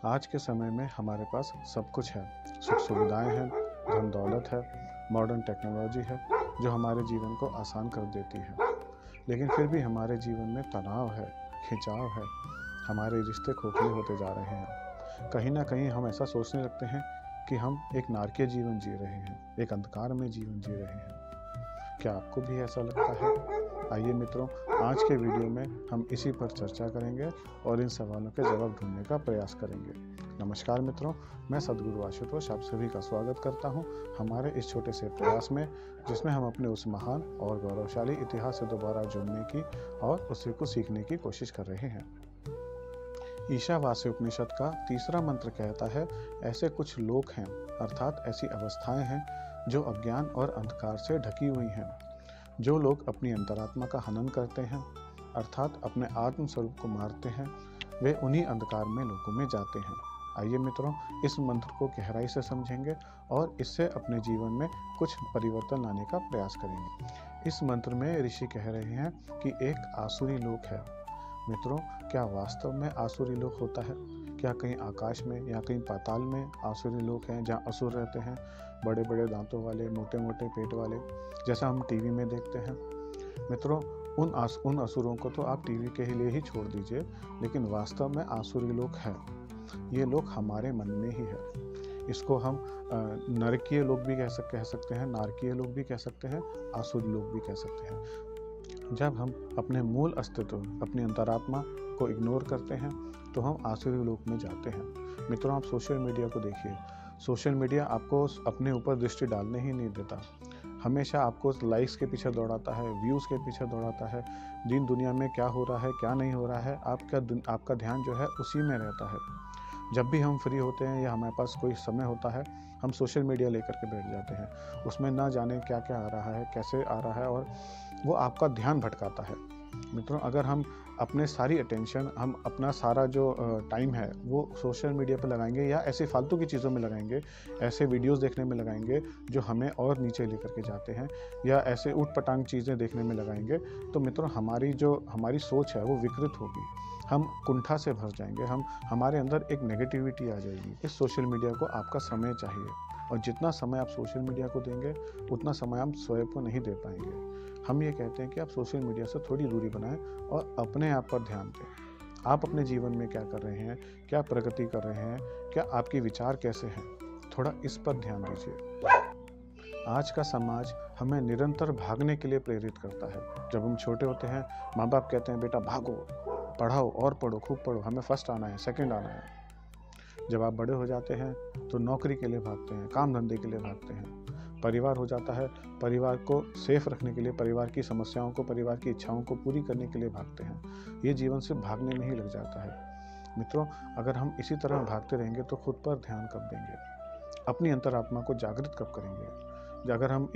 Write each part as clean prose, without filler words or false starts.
आज के समय में हमारे पास सब कुछ है, सुख सुविधाएं हैं, धन दौलत है, मॉडर्न टेक्नोलॉजी है जो हमारे जीवन को आसान कर देती है। लेकिन फिर भी हमारे जीवन में तनाव है, खिंचाव है, हमारे रिश्ते खोखले होते जा रहे हैं। कहीं ना कहीं हम ऐसा सोचने लगते हैं कि हम एक नारकीय जीवन जी रहे हैं, एक अंधकार में जीवन जी रहे हैं। क्या आपको भी ऐसा लगता है? आइए मित्रों, आज के वीडियो में हम इसी पर चर्चा करेंगे और इन सवालों के जवाब ढूंढने का प्रयास करेंगे। नमस्कार मित्रों, मैं सद्गुरु आशुतोष आप सभी का स्वागत करता हूं हमारे इस छोटे से प्रयास में, जिसमें हम अपने उस महान और गौरवशाली इतिहास से दोबारा जुड़ने की और उसी को सीखने की कोशिश कर रहे हैं। ईशावास्य उपनिषद का तीसरा मंत्र कहता है, ऐसे कुछ लोग हैं, अर्थात ऐसी अवस्थाएं हैं जो अज्ञान और अंधकार से ढकी हुई हैं। जो लोग अपनी अंतरात्मा का हनन करते हैं, अर्थात अपने आत्म स्वरूप को मारते हैं, वे उन्हीं अंधकार में लोकों में जाते हैं। आइए मित्रों, इस मंत्र को गहराई से समझेंगे और इससे अपने जीवन में कुछ परिवर्तन लाने का प्रयास करेंगे। इस मंत्र में ऋषि कह रहे हैं कि एक आसुरी लोक है। मित्रों, क्या वास्तव में आसुरी लोक होता है? क्या कहीं आकाश में या कहीं पाताल में आसुरी लोक हैं जहाँ असुर रहते हैं, बड़े बड़े दांतों वाले, मोटे मोटे पेट वाले, जैसा हम टीवी में देखते हैं? मित्रों, उन असुरों को तो आप टीवी के लिए ही छोड़ दीजिए, लेकिन वास्तव में आसुरी लोक है। ये लोक हमारे मन में ही है। इसको हम नरकीय लोक भी कह सकते हैं, नारकीय लोक भी कह सकते हैं, आसुरी लोक भी कह सकते हैं। जब हम अपने मूल अस्तित्व, अपनी अंतरात्मा को इग्नोर करते हैं तो हम आसुरी लोक में जाते हैं। मित्रों, आप सोशल मीडिया को देखिए। सोशल मीडिया आपको अपने ऊपर दृष्टि डालने ही नहीं देता। हमेशा आपको लाइक्स के पीछे दौड़ाता है, व्यूज़ के पीछे दौड़ाता है। दिन दुनिया में क्या हो रहा है, क्या नहीं हो रहा है, आपका ध्यान जो है उसी में रहता है। जब भी हम फ्री होते हैं या हमारे पास कोई समय होता है, हम सोशल मीडिया लेकर के बैठ जाते हैं। उसमें ना जाने क्या क्या आ रहा है, कैसे आ रहा है, और वो आपका ध्यान भटकाता है। मित्रों, अगर हम अपने सारी अटेंशन, हम अपना सारा जो टाइम है वो सोशल मीडिया पर लगाएंगे या ऐसे फालतू की चीज़ों में लगाएंगे, ऐसे वीडियोस देखने में लगाएंगे जो हमें और नीचे लेकर के जाते हैं, या ऐसे ऊट-पटांग चीज़ें देखने में लगाएंगे, तो मित्रों हमारी सोच है वो विकृत होगी। हम कुंठा से भर जाएंगे, हमारे अंदर एक नेगेटिविटी आ जाएगी। इस सोशल मीडिया को आपका समय चाहिए, और जितना समय आप सोशल मीडिया को देंगे उतना समय आप स्वयं को नहीं दे पाएंगे। हम ये कहते हैं कि आप सोशल मीडिया से थोड़ी दूरी बनाएं और अपने आप पर ध्यान दें। आप अपने जीवन में क्या कर रहे हैं, क्या प्रगति कर रहे हैं, क्या आपके विचार कैसे हैं, थोड़ा इस पर ध्यान दीजिए। आज का समाज हमें निरंतर भागने के लिए प्रेरित करता है। जब हम छोटे होते हैं, माँ बाप कहते हैं, बेटा भागो, पढ़ाओ और पढ़ो, खूब पढ़ो, हमें फर्स्ट आना है, सेकंड आना है। जब आप बड़े हो जाते हैं तो नौकरी के लिए भागते हैं, काम धंधे के लिए भागते हैं। परिवार हो जाता है, परिवार को सेफ रखने के लिए, परिवार की समस्याओं को, परिवार की इच्छाओं को पूरी करने के लिए भागते हैं। ये जीवन सिर्फ भागने में ही लग जाता है। मित्रों, अगर हम इसी तरह भागते रहेंगे तो खुद पर ध्यान कब देंगे? अपनी अंतरात्मा को जागृत कब करेंगे? अगर हम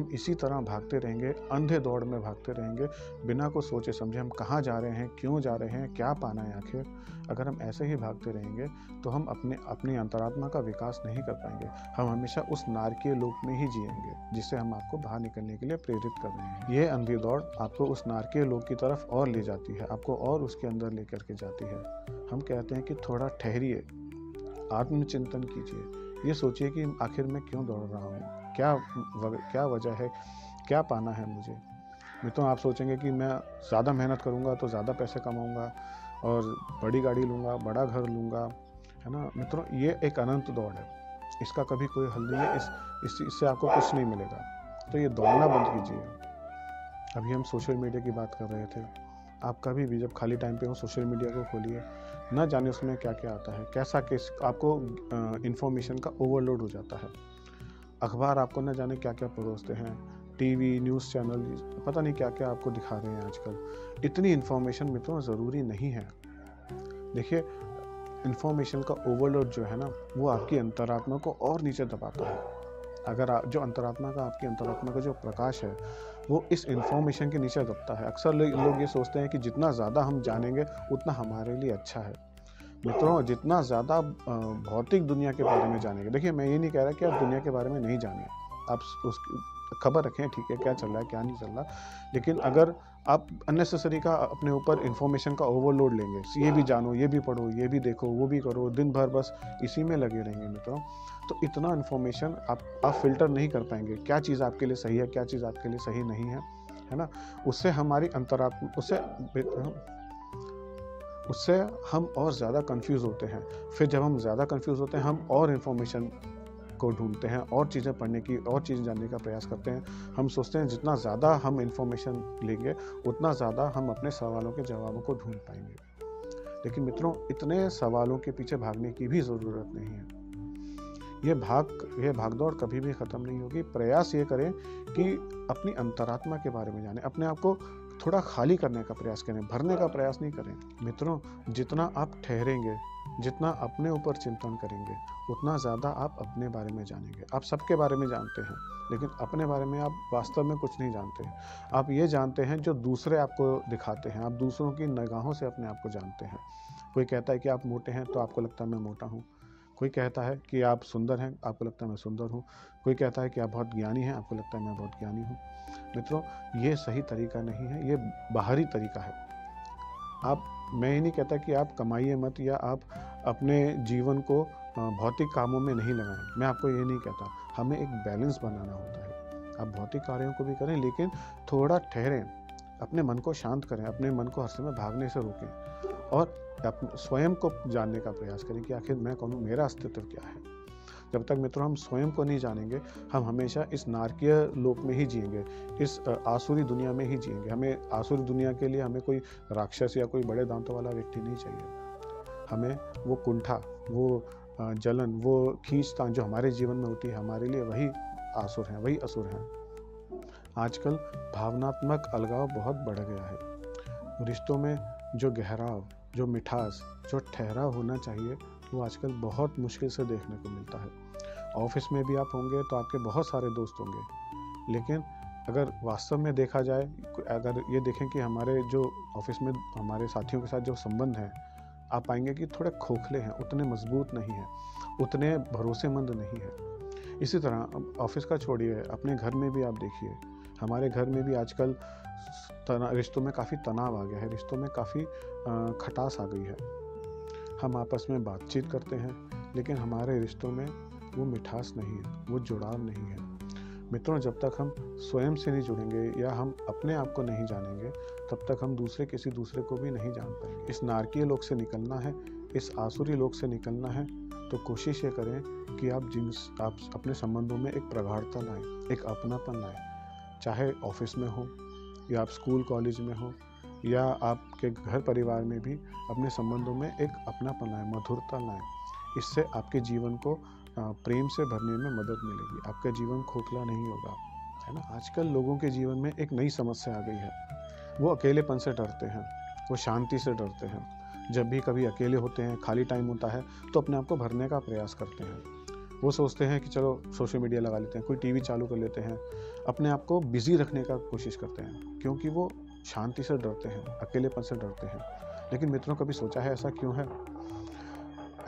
इसी तरह भागते रहेंगे, अंधे दौड़ में भागते रहेंगे, बिना को सोचे समझे हम कहाँ जा रहे हैं, क्यों जा रहे हैं, क्या पाना है आखिर, अगर हम ऐसे ही भागते रहेंगे तो हम अपनी अंतरात्मा का विकास नहीं कर पाएंगे। हम हमेशा उस नारकीय लोक में ही जिएंगे, जिससे हम आपको बाहर निकलने के लिए प्रेरित कर रहे हैं। ये अंधी दौड़ आपको उस नारकीय लोक की तरफ और ले जाती है, आपको और उसके अंदर लेकर के जाती है। हम कहते हैं कि थोड़ा ठहरिए, आत्मचिंतन कीजिए, ये सोचिए कि आखिर मैं क्यों दौड़ रहा हूँ, क्या वजह है, क्या पाना है मुझे। मित्रों, आप सोचेंगे कि मैं ज़्यादा मेहनत करूँगा तो ज़्यादा पैसे कमाऊँगा और बड़ी गाड़ी लूँगा, बड़ा घर लूँगा, है ना। मित्रों, ये एक अनंत दौड़ है, इसका कभी कोई हल नहीं है, इससे आपको कुछ नहीं मिलेगा। तो ये दौड़ना बंद कीजिए। अभी हम सोशल मीडिया की बात कर रहे थे। आप कभी भी जब खाली टाइम पे हो सोशल मीडिया को खोलिए, ना जाने उसमें क्या क्या आता है, कैसा केस, आपको इन्फॉर्मेशन का ओवरलोड हो जाता है। अखबार आपको न जाने क्या क्या परोसते हैं, टीवी, न्यूज़ चैनल, पता नहीं क्या क्या आपको दिखा रहे हैं आजकल। इतनी इन्फॉर्मेशन मित्रों ज़रूरी नहीं है। देखिए, इन्फॉर्मेशन का ओवरलोड जो है ना, वो आपकी अंतरात्मा को और नीचे दबाता है। अगर आपकी अंतरात्मा का जो प्रकाश है वो इस इन्फॉर्मेशन के नीचे दबता है। अक्सर लोग ये सोचते हैं कि जितना ज़्यादा हम जानेंगे उतना हमारे लिए अच्छा है। मित्रों, जितना ज़्यादा भौतिक दुनिया के बारे में जानेंगे, देखिए मैं ये नहीं कह रहा कि आप दुनिया के बारे में नहीं जानें, आप खबर रखें, ठीक है, क्या चल रहा है क्या नहीं चल रहा। लेकिन अगर आप अननेसेसरी का अपने ऊपर इन्फॉर्मेशन का ओवरलोड लेंगे, ये भी जानो, ये भी पढ़ो, ये भी देखो, वो भी करो, दिन भर बस इसी में लगे रहेंगे मित्रों, तो इतना इन्फॉर्मेशन आप फिल्टर नहीं कर पाएंगे, क्या चीज़ आपके लिए सही है, क्या चीज़ आपके लिए सही नहीं है ना। उससे हमारी अंतरात्मा, उससे हम और ज़्यादा कंफ्यूज होते हैं। फिर जब हम ज़्यादा कंफ्यूज होते हैं, हम और इन्फॉर्मेशन को ढूंढते हैं, और चीज़ें पढ़ने की, और चीज़ें जानने का प्रयास करते हैं। हम सोचते हैं जितना ज़्यादा हम इन्फॉर्मेशन लेंगे उतना ज़्यादा हम अपने सवालों के जवाबों को ढूंढ पाएंगे। लेकिन मित्रों, इतने सवालों के पीछे भागने की भी ज़रूरत नहीं है। ये भागदौड़ कभी भी ख़त्म नहीं होगी। प्रयास ये करें कि अपनी अंतरात्मा के बारे में जानें, अपने आप को थोड़ा खाली करने का प्रयास करें, भरने का प्रयास नहीं करें। मित्रों, जितना आप ठहरेंगे, जितना अपने ऊपर चिंतन करेंगे, उतना ज़्यादा आप अपने बारे में जानेंगे। आप सबके बारे में जानते हैं, लेकिन अपने बारे में आप वास्तव में कुछ नहीं जानते। आप ये जानते हैं जो दूसरे आपको दिखाते हैं, आप दूसरों की निगाहों से अपने आप को जानते हैं। कोई कहता है कि आप मोटे हैं तो आपको लगता है मैं मोटा हूँ। कोई कहता है कि आप सुंदर हैं, आपको लगता है मैं सुंदर हूँ। कोई कहता है कि आप बहुत ज्ञानी हैं, आपको लगता है मैं बहुत ज्ञानी हूँ। मित्रों, ये सही तरीका नहीं है, ये बाहरी तरीका है। मैं ही नहीं कहता कि आप कमाइए मत, या आप अपने जीवन को भौतिक कामों में नहीं लगाएं। मैं आपको ये नहीं कहता। हमें एक बैलेंस बनाना होता है। आप भौतिक कार्यों को भी करें, लेकिन थोड़ा ठहरें, अपने मन को शांत करें, अपने मन को हर समय भागने से रोकें, और स्वयं को जानने का प्रयास करें कि आखिर मैं कौन हूँ, मेरा अस्तित्व क्या है। जब तक मित्रों हम स्वयं को नहीं जानेंगे, हम हमेशा इस नारकीय लोक में ही जिएंगे, इस आसुरी दुनिया में ही जिएंगे। हमें आसुरी दुनिया के लिए हमें कोई राक्षस या कोई बड़े दांतों वाला व्यक्ति नहीं चाहिए। हमें वो कुंठा, वो जलन, वो खींचतान जो हमारे जीवन में होती है, हमारे लिए वही आसुर हैं, वही असुर हैं। आजकल भावनात्मक अलगाव बहुत बढ़ गया है। रिश्तों में जो गहराव, जो मिठास, जो ठहराव होना चाहिए, वो आजकल बहुत मुश्किल से देखने को मिलता है। ऑफिस में भी आप होंगे तो आपके बहुत सारे दोस्त होंगे, लेकिन अगर वास्तव में देखा जाए, अगर ये देखें कि हमारे जो ऑफिस में हमारे साथियों के साथ जो संबंध हैं, आप पाएंगे कि थोड़े खोखले हैं, उतने मजबूत नहीं हैं, उतने भरोसेमंद नहीं है। इसी तरह ऑफिस का छोड़िए, अपने घर में भी आप देखिए, हमारे घर में भी आजकल रिश्तों में काफ़ी तनाव आ गया है, रिश्तों में काफ़ी खटास आ गई है। हम आपस में बातचीत करते हैं, लेकिन हमारे रिश्तों में वो मिठास नहीं है, वो जुड़ाव नहीं है। मित्रों, जब तक हम स्वयं से नहीं जुड़ेंगे या हम अपने आप को नहीं जानेंगे, तब तक हम किसी दूसरे को भी नहीं जान पाएंगे। इस नारकीय लोक से निकलना है, इस आसुरी लोक से निकलना है, तो कोशिश ये करें कि आप अपने संबंधों में एक प्रगाढ़ता लाएं, एक अपनापन लाएं। चाहे ऑफिस में हो, या आप स्कूल कॉलेज में हो, या आपके घर परिवार में भी अपने संबंधों में एक अपनापन लाएं, मधुरता लाएं। इससे आपके जीवन को प्रेम से भरने में मदद मिलेगी, आपका जीवन खोखला नहीं होगा, है ना। आजकल लोगों के जीवन में एक नई समस्या आ गई है, वो अकेलेपन से डरते हैं, वो शांति से डरते हैं। जब भी कभी अकेले होते हैं, खाली टाइम होता है, तो अपने आप को भरने का प्रयास करते हैं। वो सोचते हैं कि चलो सोशल मीडिया लगा लेते हैं, कोई टीवी चालू कर लेते हैं, अपने आप को बिजी रखने का कोशिश करते हैं, क्योंकि वो शांति से डरते हैं, अकेलेपन से डरते हैं। लेकिन मित्रों, कभी सोचा है ऐसा क्यों है?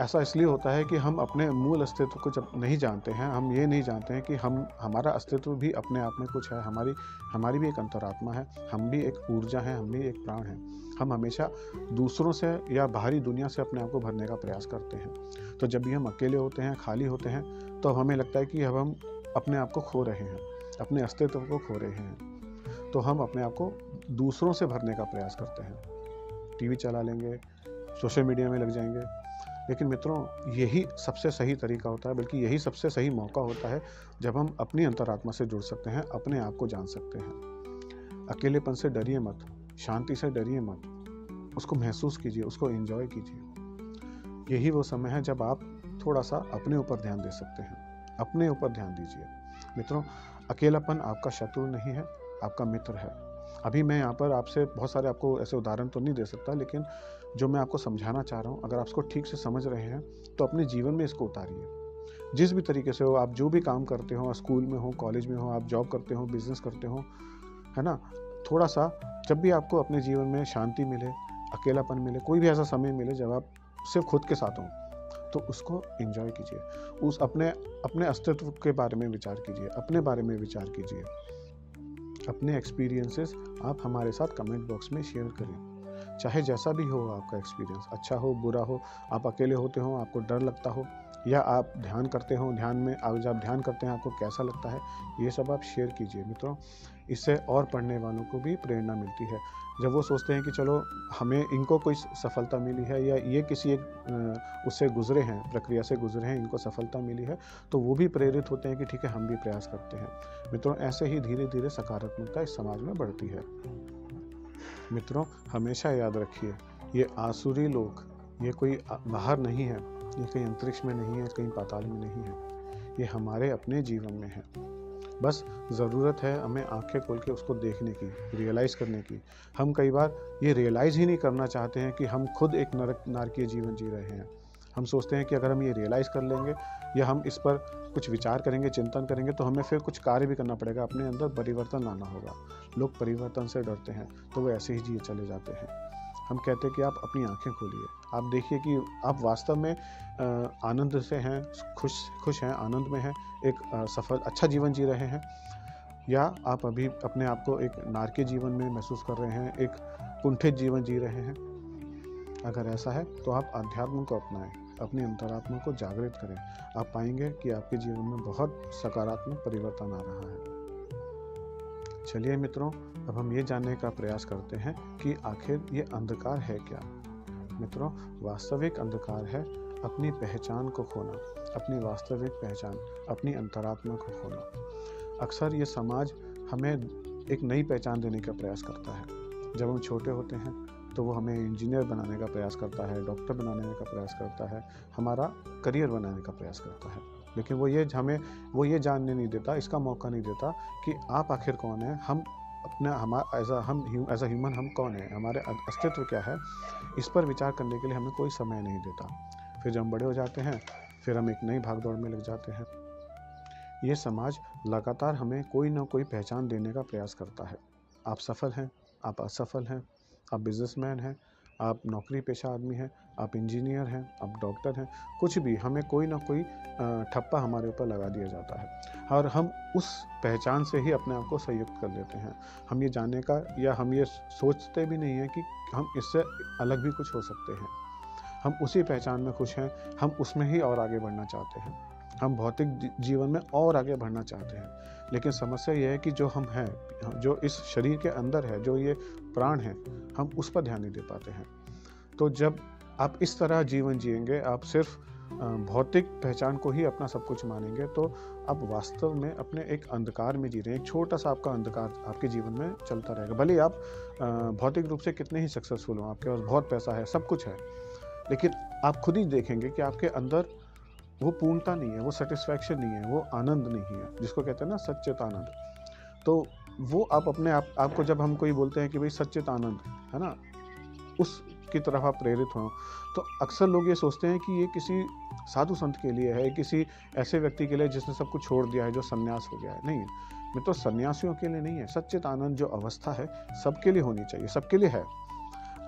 ऐसा इसलिए होता है कि हम अपने मूल अस्तित्व को जब नहीं जानते हैं, हम ये नहीं जानते हैं कि हमारा अस्तित्व भी अपने आप में कुछ है, हमारी भी एक अंतरात्मा है, हम भी एक ऊर्जा है, हम भी एक प्राण है। हम हमेशा दूसरों से या बाहरी दुनिया से अपने आप को भरने का प्रयास करते हैं। तो जब भी हम अकेले होते हैं, खाली होते हैं, तो हमें लगता है कि अब हम अपने आप को खो रहे हैं, अपने अस्तित्व को खो रहे हैं। तो हम अपने आप को दूसरों से भरने का प्रयास करते हैं, टीवी चला लेंगे, सोशल मीडिया में लग जाएंगे। लेकिन मित्रों, यही सबसे सही तरीका होता है, बल्कि यही सबसे सही मौका होता है जब हम अपनी अंतरात्मा से जुड़ सकते हैं, अपने आप को जान सकते हैं। अकेलेपन से डरिए मत, शांति से डरिए मत, उसको महसूस कीजिए, उसको एंजॉय कीजिए। यही वो समय है जब आप थोड़ा सा अपने ऊपर ध्यान दे सकते हैं, अपने ऊपर ध्यान दीजिए। मित्रों, अकेलापन आपका शत्रु नहीं है, आपका मित्र है। अभी मैं यहाँ पर आपसे बहुत सारे आपको ऐसे उदाहरण तो नहीं दे सकता, लेकिन जो मैं आपको समझाना चाह रहा हूँ, अगर आप इसको ठीक से समझ रहे हैं तो अपने जीवन में इसको उतारिए। जिस भी तरीके से हो, आप जो भी काम करते हो, स्कूल में हो, कॉलेज में हो, आप जॉब करते हो, बिजनेस करते हो, है ना, थोड़ा सा जब भी आपको अपने जीवन में शांति मिले, अकेलापन मिले, कोई भी ऐसा समय मिले जब आप सिर्फ खुद के साथ हो, तो उसको एंजॉय कीजिए, उस अपने अपने अस्तित्व के बारे में विचार कीजिए, अपने बारे में विचार कीजिए। अपने एक्सपीरियंसेस आप हमारे साथ कमेंट बॉक्स में शेयर करें, चाहे जैसा भी हो आपका एक्सपीरियंस, अच्छा हो बुरा हो, आप अकेले होते हो, आपको डर लगता हो, या आप ध्यान करते हो, ध्यान में जब आप ध्यान करते हैं आपको कैसा लगता है, ये सब आप शेयर कीजिए मित्रों। इससे और पढ़ने वालों को भी प्रेरणा मिलती है। जब वो सोचते हैं कि चलो हमें इनको कोई सफलता मिली है, या ये किसी एक उससे गुजरे हैं, प्रक्रिया से गुजरे हैं, इनको सफलता मिली है, तो वो भी प्रेरित होते हैं कि ठीक है हम भी प्रयास करते हैं। मित्रों, ऐसे ही धीरे धीरे सकारात्मकता इस समाज में बढ़ती है। मित्रों, हमेशा याद रखिए, ये आसुरी लोक, ये कोई बाहर नहीं है, ये कहीं अंतरिक्ष में नहीं है, कहीं पाताल में नहीं है, ये हमारे अपने जीवन में है। बस ज़रूरत है हमें आंखें खोल के उसको देखने की, रियलाइज़ करने की। हम कई बार ये रियलाइज़ ही नहीं करना चाहते हैं कि हम खुद एक नारकीय जीवन जी रहे हैं। हम सोचते हैं कि अगर हम ये रियलाइज़ कर लेंगे या हम इस पर कुछ विचार करेंगे, चिंतन करेंगे, तो हमें फिर कुछ कार्य भी करना पड़ेगा, अपने अंदर परिवर्तन लाना होगा। लोग परिवर्तन से डरते हैं तो वो ऐसे ही जिए चले जाते हैं। हम कहते हैं कि आप अपनी आंखें खोलिए, आप देखिए कि आप वास्तव में आनंद से हैं, खुश हैं, आनंद में हैं, एक सफल अच्छा जीवन जी रहे हैं, या आप अभी अपने आप को एक नारकीय जीवन में महसूस कर रहे हैं, एक कुंठित जीवन जी रहे हैं। अगर ऐसा है तो आप अध्यात्म को अपनाएं, अपनी अंतरात्मा को जागृत करें। आप पाएंगे कि आपके जीवन में बहुत सकारात्मक परिवर्तन आ रहा है। चलिए मित्रों, अब हम ये जानने का प्रयास करते हैं कि आखिर ये अंधकार है क्या। मित्रों, वास्तविक अंधकार है अपनी पहचान को खोना, अपनी वास्तविक पहचान, अपनी अंतरात्मा को खोना। अक्सर ये समाज हमें एक नई पहचान देने का प्रयास करता है। जब हम छोटे होते हैं तो वो हमें इंजीनियर बनाने का प्रयास करता है, डॉक्टर बनाने का प्रयास करता है, हमारा करियर बनाने का प्रयास करता है, लेकिन वो ये जानने नहीं देता, इसका मौका नहीं देता कि आप आखिर कौन है, हम अपना हमारा एज अ ह्यूमन हम कौन है, हमारे अस्तित्व क्या है, इस पर विचार करने के लिए हमें कोई समय नहीं देता। फिर जब हम बड़े हो जाते हैं, फिर हम एक नई भागदौड़ में लग जाते हैं। ये समाज लगातार हमें कोई ना कोई पहचान देने का प्रयास करता है। आप सफल हैं, आप असफल हैं, आप बिजनेसमैन हैं, आप नौकरी पेशा आदमी हैं, आप इंजीनियर हैं, आप डॉक्टर हैं, कुछ भी, हमें कोई ना कोई ठप्पा हमारे ऊपर लगा दिया जाता है और हम उस पहचान से ही अपने आप को संयुक्त कर लेते हैं। हम ये जानने का या हम ये सोचते भी नहीं हैं कि हम इससे अलग भी कुछ हो सकते हैं। हम उसी पहचान में खुश हैं, हम उसमें ही और आगे बढ़ना चाहते हैं, हम भौतिक जीवन में और आगे बढ़ना चाहते हैं। लेकिन समस्या यह है कि जो हम हैं, जो इस शरीर के अंदर है, जो ये प्राण है, हम उस पर ध्यान नहीं दे पाते हैं। तो जब आप इस तरह जीवन जिएंगे, आप सिर्फ भौतिक पहचान को ही अपना सब कुछ मानेंगे, तो आप वास्तव में अपने एक अंधकार में जी रहे हैं। एक छोटा सा आपका अंधकार आपके जीवन में चलता रहेगा। भले ही आप भौतिक रूप से कितने ही सक्सेसफुल हो, आपके पास बहुत पैसा है, सब कुछ है, लेकिन आप खुद ही देखेंगे कि आपके अंदर वो पूर्णता नहीं है, वो सेटिस्फैक्शन नहीं है, वो आनंद नहीं है, जिसको कहते हैं ना सच्चित आनंद। तो वो आप अपने आपको जब हम कोई बोलते हैं कि भाई सच्चित आनंद है ना, उसकी तरफ आप प्रेरित हो, तो अक्सर लोग ये सोचते हैं कि ये किसी साधु संत के लिए है, किसी ऐसे व्यक्ति के लिए जिसने सब कुछ छोड़ दिया है, जो सन्यास हो गया है। नहीं, मैं तो सन्यासियों के लिए नहीं है। सच्चित आनंद जो अवस्था है सबके लिए होनी चाहिए, सबके लिए है।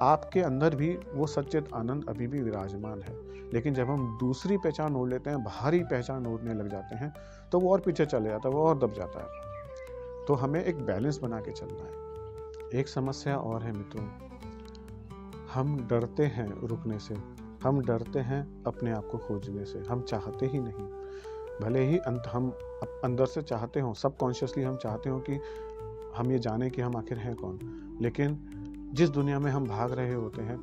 आपके अंदर भी वो सच्चित आनंद अभी भी विराजमान है, लेकिन जब हम दूसरी पहचान ओढ़ लेते हैं, बाहरी पहचान ओढ़ने लग जाते हैं, तो वो और पीछे चले जाता है, वो और दब जाता है। तो हमें एक बैलेंस बना के चलना है। एक समस्या और है मित्रों, हम डरते हैं रुकने से, हम डरते हैं अपने आप को खोजने से, हम चाहते ही नहीं। भले ही हम अंदर से चाहते हों, सबकॉन्शियसली हम चाहते हों कि हम ये जाने कि हम आखिर हैं कौन, लेकिन जिस दुनिया में हम भाग रहे होते हैं,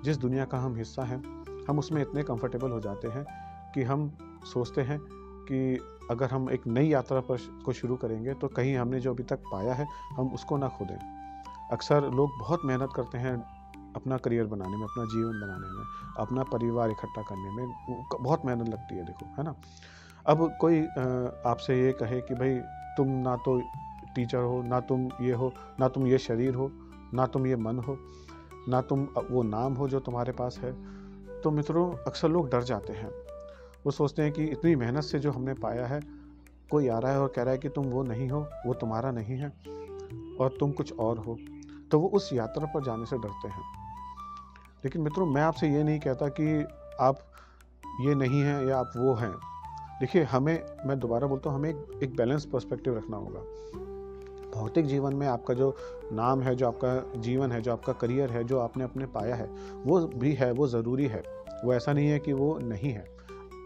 जिस दुनिया का हम हिस्सा हैं, हम उसमें इतने कंफर्टेबल हो जाते हैं कि हम सोचते हैं कि अगर हम एक नई यात्रा को शुरू करेंगे तो कहीं हमने जो अभी तक पाया है हम उसको ना खो दें। अक्सर लोग बहुत मेहनत करते हैं अपना करियर बनाने में, अपना जीवन बनाने में, अपना परिवार इकट्ठा करने में बहुत मेहनत लगती है, देखो, है ना। अब कोई आपसे ये कहे कि भाई तुम ना तो टीचर हो, ना तुम ये हो, ना तुम ये शरीर हो, ना तुम ये मन हो, ना तुम वो नाम हो जो तुम्हारे पास है, तो मित्रों अक्सर लोग डर जाते हैं। वो सोचते हैं कि इतनी मेहनत से जो हमने पाया है, कोई आ रहा है और कह रहा है कि तुम वो नहीं हो, वो तुम्हारा नहीं है और तुम कुछ और हो, तो वो उस यात्रा पर जाने से डरते हैं। लेकिन मित्रों, मैं आपसे ये नहीं कहता कि आप ये नहीं है या आप वो हैं। देखिए, मैं दोबारा बोलता हूँ, हमें एक बैलेंस पर्सपेक्टिव रखना होगा। भौतिक जीवन में आपका जो नाम है, जो आपका जीवन है, जो आपका करियर है, जो आपने अपने पाया है, वो भी है, वो ज़रूरी है। वो ऐसा नहीं है कि वो नहीं है।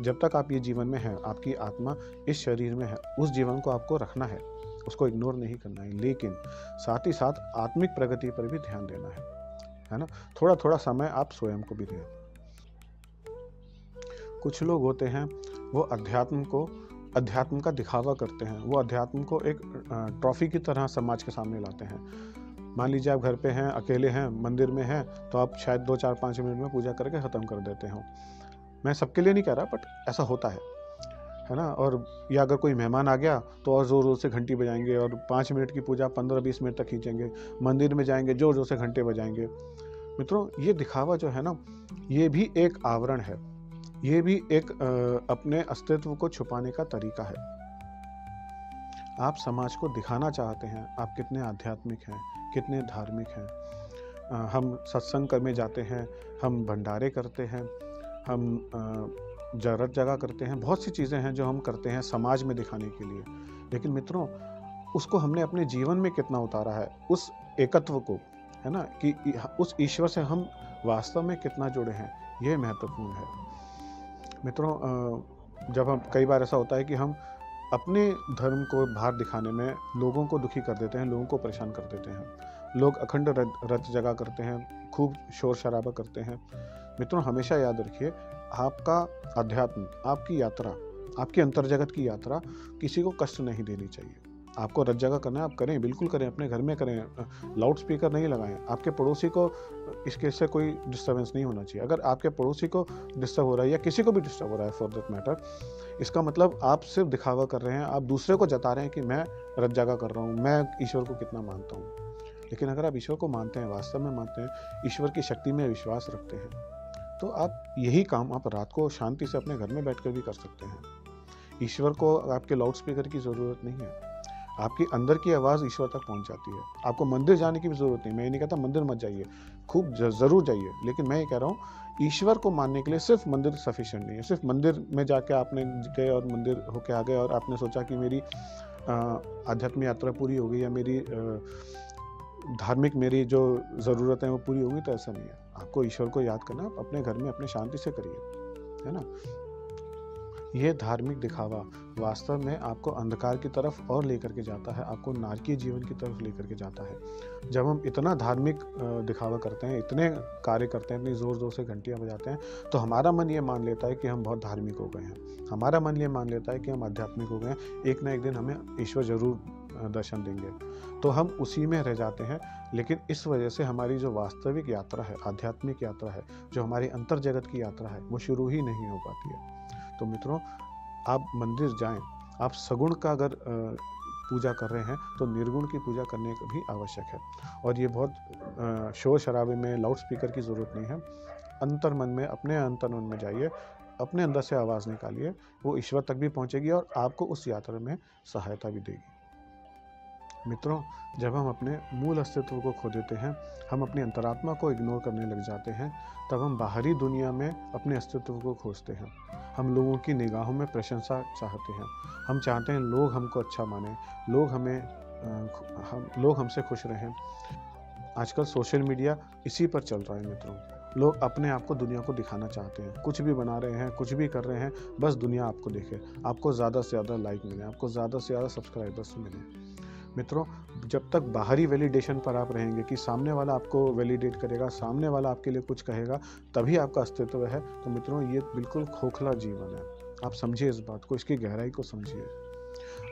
जब तक आप ये जीवन में हैं, आपकी आत्मा इस शरीर में है, उस जीवन को आपको रखना है, उसको इग्नोर नहीं करना है। लेकिन साथ ही साथ आत्मिक प्रगति पर भी ध्यान देना है ना। थोड़ा थोड़ा समय आप स्वयं को भी दें। कुछ लोग होते हैं, वो अध्यात्म का दिखावा करते हैं। वो अध्यात्म को एक ट्रॉफी की तरह समाज के सामने लाते हैं। मान लीजिए आप घर पे हैं, अकेले हैं, मंदिर में हैं, तो आप शायद 2, 4, 5 मिनट में पूजा करके ख़त्म कर देते हो। मैं सबके लिए नहीं कह रहा, बट ऐसा होता है ना। और या अगर कोई मेहमान आ गया तो और ज़ोर ज़ोर से घंटी बजाएंगे और 5 मिनट की पूजा 15-20 मिनट तक खींचेंगे। मंदिर में जाएंगे, ज़ोर ज़ोर से घंटे बजाएंगे। मित्रों, ये दिखावा जो है ना, ये भी एक आवरण है। ये भी एक अपने अस्तित्व को छुपाने का तरीका है। आप समाज को दिखाना चाहते हैं आप कितने आध्यात्मिक हैं, कितने धार्मिक हैं। हम सत्संग करने जाते हैं, हम भंडारे करते हैं, हम रत जगह करते हैं, बहुत सी चीज़ें हैं जो हम करते हैं समाज में दिखाने के लिए। लेकिन मित्रों, उसको हमने अपने जीवन में कितना उतारा है, उस एकत्व को, है ना, कि उस ईश्वर से हम वास्तव में कितना जुड़े हैं, यह महत्वपूर्ण है। मित्रों, जब हम कई बार ऐसा होता है कि हम अपने धर्म को बाहर दिखाने में लोगों को दुखी कर देते हैं, लोगों को परेशान कर देते हैं। लोग अखंड रत जगह करते हैं, खूब शोर शराबा करते हैं। मित्रों, हमेशा याद रखिए, आपका अध्यात्म, आपकी यात्रा, आपकी अंतर्जगत की यात्रा किसी को कष्ट नहीं देनी चाहिए। आपको रत जगह करना है, आप करें, बिल्कुल करें, अपने घर में करें, लाउड स्पीकर नहीं लगाएं। आपके पड़ोसी को इसके से कोई डिस्टर्बेंस नहीं होना चाहिए। अगर आपके पड़ोसी को डिस्टर्ब हो रहा है या किसी को भी डिस्टर्ब हो रहा है फॉर दैट मैटर, इसका मतलब आप सिर्फ दिखावा कर रहे हैं, आप दूसरे को जता रहे हैं कि मैं रत जगह कर रहा हूँ, मैं ईश्वर को कितना मानता हूँ। लेकिन अगर आप ईश्वर को मानते हैं, वास्तव में मानते हैं, ईश्वर की शक्ति में विश्वास रखते हैं, तो आप यही काम आप रात को शांति से अपने घर में बैठकर भी कर सकते हैं। ईश्वर को आपके लाउड स्पीकर की ज़रूरत नहीं है। आपकी अंदर की आवाज़ ईश्वर तक पहुंच जाती है। आपको मंदिर जाने की भी ज़रूरत नहीं। मैं ये नहीं कहता मंदिर मत जाइए, खूब ज़रूर जाइए, लेकिन मैं ये कह रहा हूँ, ईश्वर को मानने के लिए सिर्फ मंदिर सफिशिएंट नहीं है। सिर्फ मंदिर में जाके आपने गए और मंदिर होके आ गए और आपने सोचा कि मेरी आध्यात्मिक यात्रा पूरी हो गई या मेरी धार्मिक मेरी जो ज़रूरत है वो पूरी होगी, तो ऐसा नहीं है। आपको ईश्वर को याद करना, आप अपने घर में अपने शांति से करिए, है ना। यह धार्मिक दिखावा वास्तव में आपको अंधकार की तरफ और लेकर के जाता है, आपको नारकीय जीवन की तरफ लेकर के जाता है। जब हम इतना धार्मिक दिखावा करते हैं, इतने कार्य करते हैं, इतनी ज़ोर ज़ोर से घंटियाँ बजाते हैं, तो हमारा मन ये मान लेता है कि हम बहुत धार्मिक हो गए हैं। हमारा मन ये मान लेता है कि हम आध्यात्मिक हो गए हैं, एक ना एक दिन हमें ईश्वर ज़रूर दर्शन देंगे, तो हम उसी में रह जाते हैं। लेकिन इस वजह से हमारी जो वास्तविक यात्रा है, आध्यात्मिक यात्रा है, जो हमारी अंतर जगत की यात्रा है, वो शुरू ही नहीं हो पाती है। तो मित्रों, आप मंदिर जाएं, आप सगुण का अगर पूजा कर रहे हैं तो निर्गुण की पूजा करने का भी आवश्यक है। और ये बहुत शोर शराबे में, लाउड स्पीकर की ज़रूरत नहीं है। अंतर मन में, अपने अंतर मन में जाइए, अपने अंदर से आवाज़ निकालिए, वो ईश्वर तक भी पहुंचेगी और आपको उस यात्रा में सहायता भी देगी। मित्रों, जब हम अपने मूल अस्तित्व को खो देते हैं, हम अपनी अंतरात्मा को इग्नोर करने लग जाते हैं, तब हम बाहरी दुनिया में अपने अस्तित्व को खोजते हैं। हम लोगों की निगाहों में प्रशंसा चाहते हैं। हम चाहते हैं लोग हमको अच्छा माने, लोग हमसे खुश रहें। आजकल सोशल मीडिया इसी पर चल रहा है मित्रों। लोग अपने आप को दुनिया को दिखाना चाहते हैं, कुछ भी बना रहे हैं, कुछ भी कर रहे हैं, बस दुनिया आपको देखे, आपको ज़्यादा से ज़्यादा लाइक मिले, आपको ज़्यादा से ज़्यादा सब्सक्राइबर्स मिले। मित्रों, जब तक बाहरी वैलिडेशन पर आप रहेंगे कि सामने वाला आपको वैलिडेट करेगा, सामने वाला आपके लिए कुछ कहेगा, तभी आपका अस्तित्व है, तो मित्रों ये बिल्कुल खोखला जीवन है। आप समझिए इस बात को, इसकी गहराई को समझिए।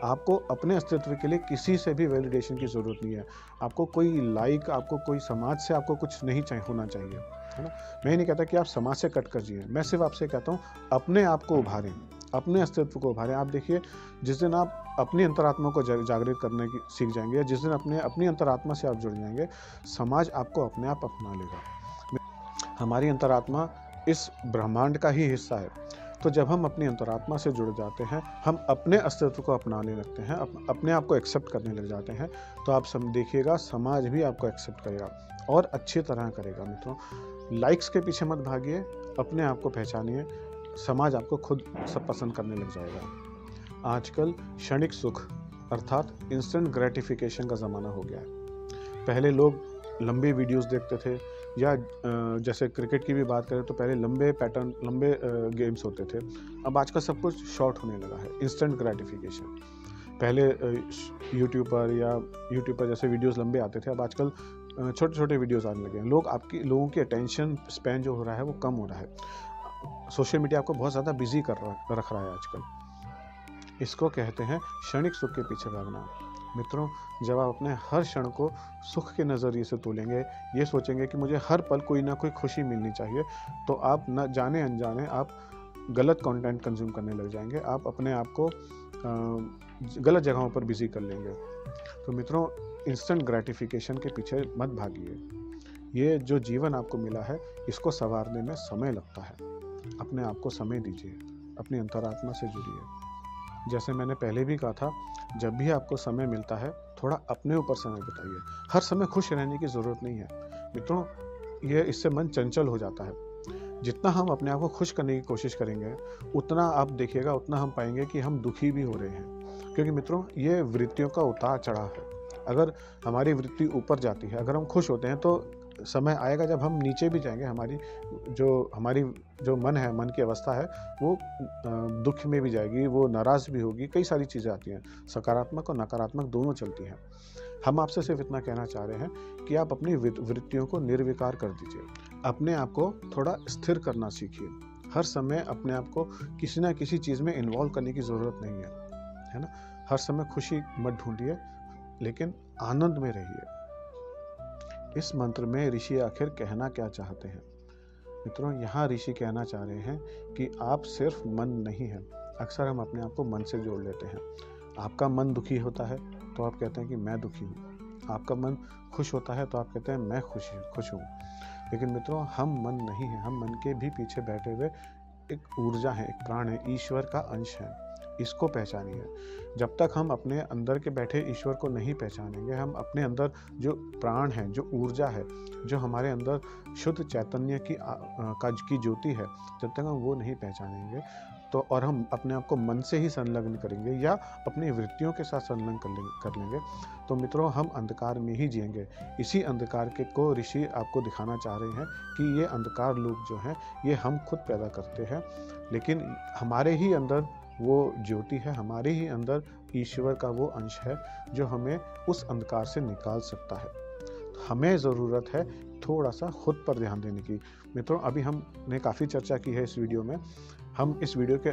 आपको अपने अस्तित्व के लिए किसी से भी वैलिडेशन की ज़रूरत नहीं है। आपको कोई लाइक, आपको कोई समाज से आपको कुछ नहीं होना चाहिए, है ना। मैं ये नहीं कहता कि आप समाज से कट कर जिए, मैं सिर्फ आपसे कहता हूँ अपने आप को उभारें, अपने अस्तित्व को उभारें। आप देखिए, जिस दिन आप अपनी अंतरात्मा को जागृत करने की सीख जाएंगे, जिस दिन अपनी अंतरात्मा से आप जुड़ जाएंगे, समाज आपको अपने आप अपना लेगा। हमारी अंतरात्मा इस ब्रह्मांड का ही हिस्सा है। तो जब हम अपनी अंतरात्मा से जुड़ जाते हैं, हम अपने अस्तित्व को अपनाने लगते हैं, अपने आप को एक्सेप्ट करने लग जाते हैं, तो आप देखिएगा समाज भी आपको एक्सेप्ट करेगा और अच्छी तरह करेगा। मित्रों, लाइक्स के पीछे मत भागिए, अपने आप को पहचानिए, समाज आपको खुद सब पसंद करने लग जाएगा। आजकल क्षणिक सुख अर्थात इंस्टेंट ग्रेटिफिकेशन का ज़माना हो गया है। पहले लोग लंबे वीडियोस देखते थे, या जैसे क्रिकेट की भी बात करें तो पहले लंबे पैटर्न, लंबे गेम्स होते थे। अब आजकल सब कुछ शॉर्ट होने लगा है, इंस्टेंट ग्रेटिफिकेशन। पहले यूट्यूब पर जैसे वीडियोस लंबे आते थे, अब आजकल छोटे छोटे वीडियोस आने लगे हैं। लोगों की अटेंशन स्पैन जो हो रहा है वो कम हो रहा है। सोशल मीडिया आपको बहुत ज़्यादा बिजी रख रहा है आजकल। इसको कहते हैं क्षणिक सुख के पीछे भागना। मित्रों, जब आप अपने हर क्षण को सुख के नज़रिए से तोलेंगे, ये सोचेंगे कि मुझे हर पल कोई ना कोई खुशी मिलनी चाहिए, तो आप न जाने अनजाने आप गलत कंटेंट कंज्यूम करने लग जाएंगे। आप अपने आप को गलत जगहों पर बिजी कर लेंगे। तो मित्रों, इंस्टेंट ग्रेटिफिकेशन के पीछे मत भागिए। ये जो जीवन आपको मिला है, इसको संवारने में समय लगता है। अपने आप को समय दीजिए, अपनी अंतरात्मा से जुड़िए। जैसे मैंने पहले भी कहा था, जब भी आपको समय मिलता है, थोड़ा अपने ऊपर समय बिताइए। हर समय खुश रहने की ज़रूरत नहीं है मित्रों, ये इससे मन चंचल हो जाता है। जितना हम अपने आप को खुश करने की कोशिश करेंगे, उतना आप देखिएगा, उतना हम पाएंगे कि हम दुखी भी हो रहे हैं। क्योंकि मित्रों, ये वृत्तियों का उतार चढ़ाव है। अगर हमारी वृत्ति ऊपर जाती है, अगर हम खुश होते हैं, तो समय आएगा जब हम नीचे भी जाएंगे। हमारी जो मन है, मन की अवस्था है, वो दुख में भी जाएगी, वो नाराज़ भी होगी। कई सारी चीज़ें आती हैं, सकारात्मक और नकारात्मक दोनों चलती हैं। हम आपसे सिर्फ इतना कहना चाह रहे हैं कि आप अपनी वृत्तियों को निर्विकार कर दीजिए। अपने आप को थोड़ा स्थिर करना सीखिए। हर समय अपने आप को किसी ना किसी चीज़ में इन्वॉल्व करने की ज़रूरत नहीं है ना। हर समय खुशी मत ढूंढिए, लेकिन आनंद में रहिए। इस मंत्र में ऋषि आखिर कहना क्या चाहते हैं? मित्रों, यहाँ ऋषि कहना चाह रहे हैं कि आप सिर्फ मन नहीं हैं। अक्सर हम अपने आप को मन से जोड़ लेते हैं। आपका मन दुखी होता है तो आप कहते हैं कि मैं दुखी हूँ। आपका मन खुश होता है तो आप कहते हैं मैं खुश हूँ। लेकिन मित्रों, हम मन नहीं हैं। हम मन के भी पीछे बैठे हुए एक ऊर्जा है, एक प्राण है, ईश्वर का अंश है। इसको पहचानिए। जब तक हम अपने अंदर के बैठे ईश्वर को नहीं पहचानेंगे, हम अपने अंदर जो प्राण है, जो ऊर्जा है, जो हमारे अंदर शुद्ध चैतन्य की ज्योति है, जब तक हम वो नहीं पहचानेंगे, तो और हम अपने आप को मन से ही संलग्न करेंगे या अपनी वृत्तियों के साथ संलग्न कर लेंगे, तो मित्रों, हम अंधकार में ही जिएंगे। इसी अंधकार को ऋषि आपको दिखाना चाह रहे हैं कि ये अंधकार लोग जो हैं, ये हम खुद पैदा करते हैं। लेकिन हमारे ही अंदर वो ज्योति है, हमारे ही अंदर ईश्वर का वो अंश है जो हमें उस अंधकार से निकाल सकता है। हमें ज़रूरत है थोड़ा सा खुद पर ध्यान देने की। मित्रों, अभी हमने काफ़ी चर्चा की है इस वीडियो में। हम इस वीडियो के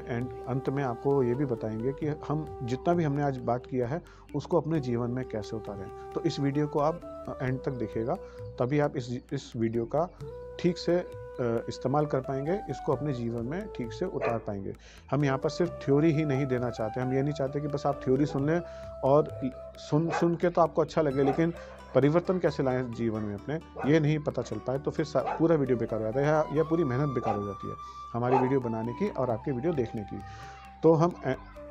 अंत में आपको ये भी बताएंगे कि हम जितना भी हमने आज बात किया है, उसको अपने जीवन में कैसे उतारें। तो इस वीडियो को आप एंड तक देखिएगा, तभी आप इस वीडियो का ठीक से इस्तेमाल कर पाएंगे, इसको अपने जीवन में ठीक से उतार पाएंगे। हम यहाँ पर सिर्फ थ्योरी ही नहीं देना चाहते। हम ये नहीं चाहते कि बस आप थ्योरी सुन लें और सुन के तो आपको अच्छा लगे, लेकिन परिवर्तन कैसे लाएं जीवन में अपने, ये नहीं पता चल पाए, तो फिर पूरा वीडियो बेकार हो जाता है, या पूरी मेहनत बेकार हो जाती है हमारी वीडियो बनाने की और आपकी वीडियो देखने की। तो हम